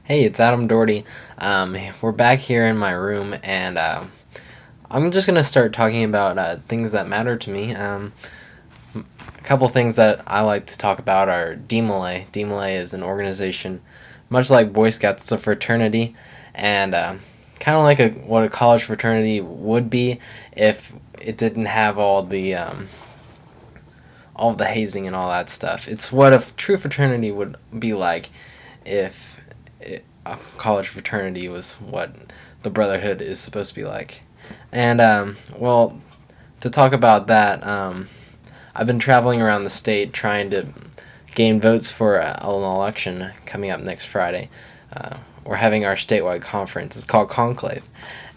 Hey, it's Adam Doherty. We're back here in my room, and I'm just gonna start talking about things that matter to me. A couple things that I like to talk about are DeMolay. DeMolay is an organization, much like Boy Scouts, it's a fraternity, and kind of like what a college fraternity would be if it didn't have all of the hazing and all that stuff. It's what a true fraternity would be like if a college fraternity was what the Brotherhood is supposed to be like. And, well, to talk about that, I've been traveling around the state trying to gain votes for an election coming up next Friday. We're having our statewide conference. It's called Conclave.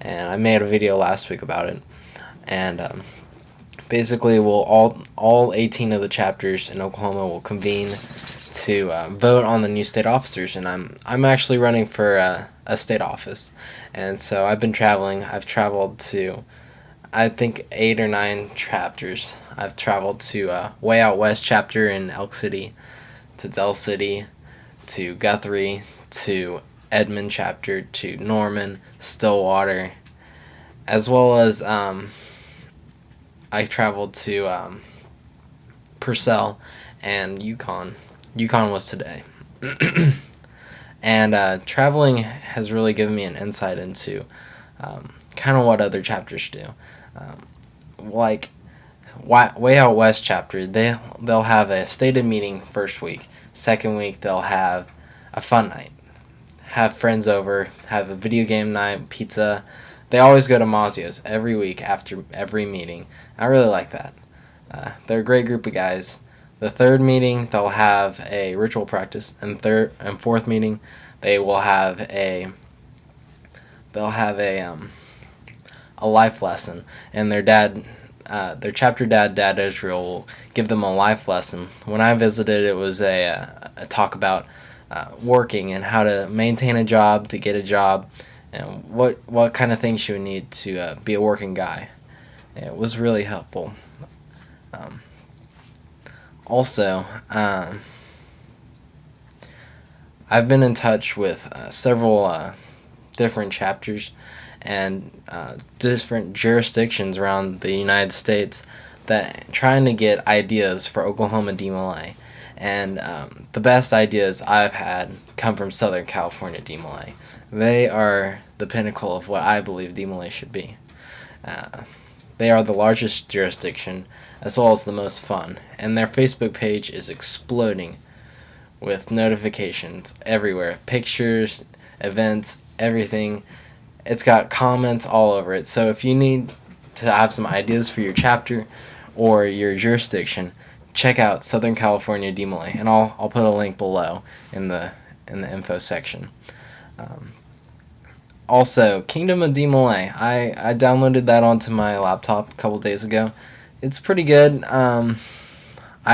And I made a video last week about it. And basically, all 18 of the chapters in Oklahoma will convene to vote on the new state officers, and I'm actually running for a state office, and so I've been traveling. I've traveled to, I think, 8 or 9 chapters. I've traveled to Way Out West chapter in Elk City, to Del City, to Guthrie, to Edmond chapter, to Norman, Stillwater, as well as I traveled to Purcell and Yukon. Yukon was today. And traveling has really given me an insight into kind of what other chapters do. Like Way Out West chapter, they'll have a stated meeting first week. Second week they'll have a fun night. Have friends over, have a video game night, pizza. They always go to Mazio's every week after every meeting. I really like that. They're a great group of guys. The third meeting, they'll have a ritual practice, and fourth meeting, they will have a life lesson, and their chapter dad Israel will give them a life lesson. When I visited, it was a talk about working and how to maintain a job, to get a job, and what kind of things you would need to be a working guy. It was really helpful. Also, I've been in touch with several different chapters and different jurisdictions around the United States that trying to get ideas for Oklahoma DeMolay. And the best ideas I've had come from Southern California DeMolay. They are the pinnacle of what I believe DeMolay should be. They are the largest jurisdiction, as well as the most fun, and their Facebook page is exploding with notifications everywhere, pictures, events, everything. It's got comments all over it, so if you need to have some ideas for your chapter or your jurisdiction, check out Southern California DeMolay, and I'll put a link below in the info section. Also, Kingdom of DeMolay. I downloaded that onto my laptop a couple days ago. It's pretty good. I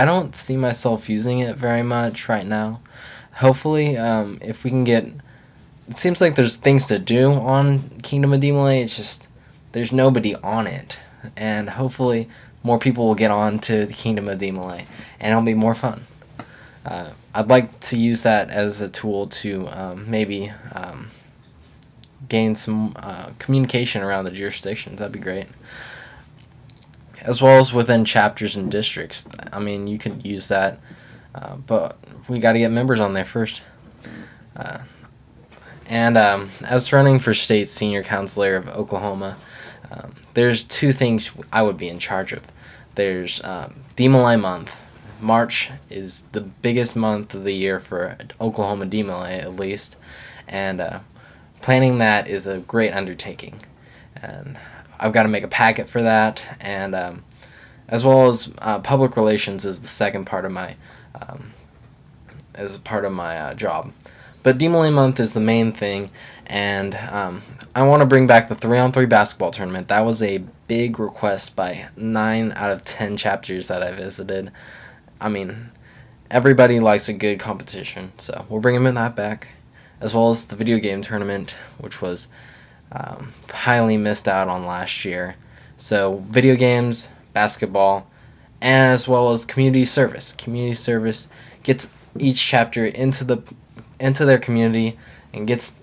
don't see myself using it very much right now. Hopefully, if we can get... It seems like there's things to do on Kingdom of DeMolay. It's just there's nobody on it. And hopefully more people will get on to the Kingdom of DeMolay, and it'll be more fun. I'd like to use that as a tool to maybe... gain some communication around the jurisdictions. That'd be great. As well as within chapters and districts. I mean, you could use that, but we got to get members on there first. And as running for state senior counselor of Oklahoma, there's 2 things I would be in charge of. There's DeMolay month. March is the biggest month of the year for Oklahoma DeMolay, at least, and planning that is a great undertaking, and I've got to make a packet for that, and as well as public relations is the second part of my job. But DeMolay month is the main thing, and I want to bring back the 3-on-3 basketball tournament. That was a big request by 9 out of 10 chapters that I visited. I mean, everybody likes a good competition, so we're bringing that back. As well as the video game tournament, which was highly missed out on last year. So video games, basketball, as well as community service. Community service gets each chapter into their community and gets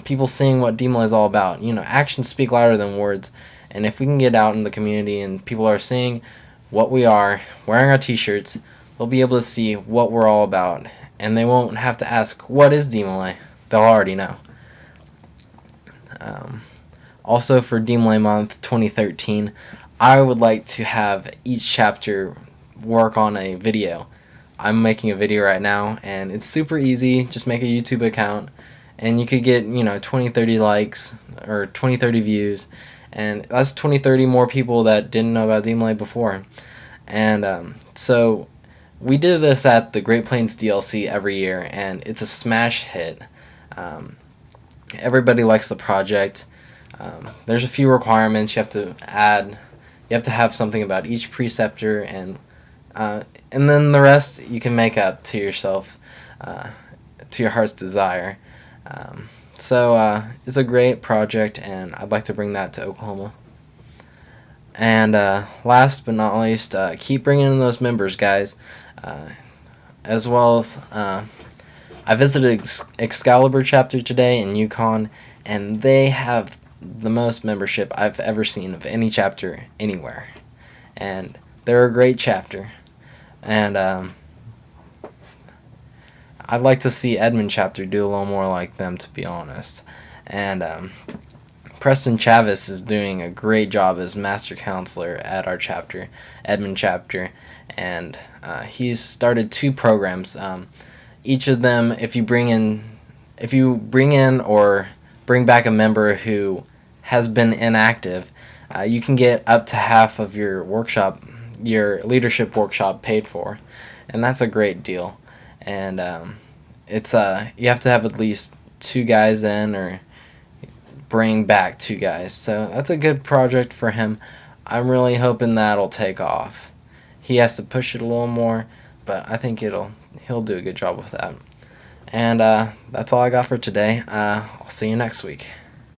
people seeing what DeMolay is all about. You know, actions speak louder than words, and if we can get out in the community and people are seeing what we are, wearing our t-shirts, they'll be able to see what we're all about, and they won't have to ask, what is DeMolay? They'll already know. Also for DeMolay Month 2013, I would like to have each chapter work on a video. I'm making a video right now, and it's super easy. Just make a YouTube account, and you could get, 20-30 likes or 20-30 views, and that's 20-30 more people that didn't know about DeMolay before. And so we did this at the Great Plains DLC every year, and it's a smash hit. Everybody likes the project. There's a few requirements you have to add. You have to have something about each preceptor, and then the rest you can make up to yourself, to your heart's desire. So it's a great project, and I'd like to bring that to Oklahoma. And last but not least, keep bringing in those members, guys. As well as I visited Excalibur chapter today in Yukon, and they have the most membership I've ever seen of any chapter anywhere. And they're a great chapter. And I'd like to see Edmond chapter do a little more like them, to be honest. And Preston Chavis is doing a great job as master counselor at our chapter, Edmond chapter, and he's started 2 programs. Each of them, if you bring in or bring back a member who has been inactive, you can get up to half of your workshop, your leadership workshop, paid for, and that's a great deal. And it's you have to have at least 2 guys in, or bring back 2 guys. So that's a good project for him. I'm really hoping that'll take off. He has to push it a little more, but I think he'll do a good job with that. And that's all I got for today. I'll see you next week.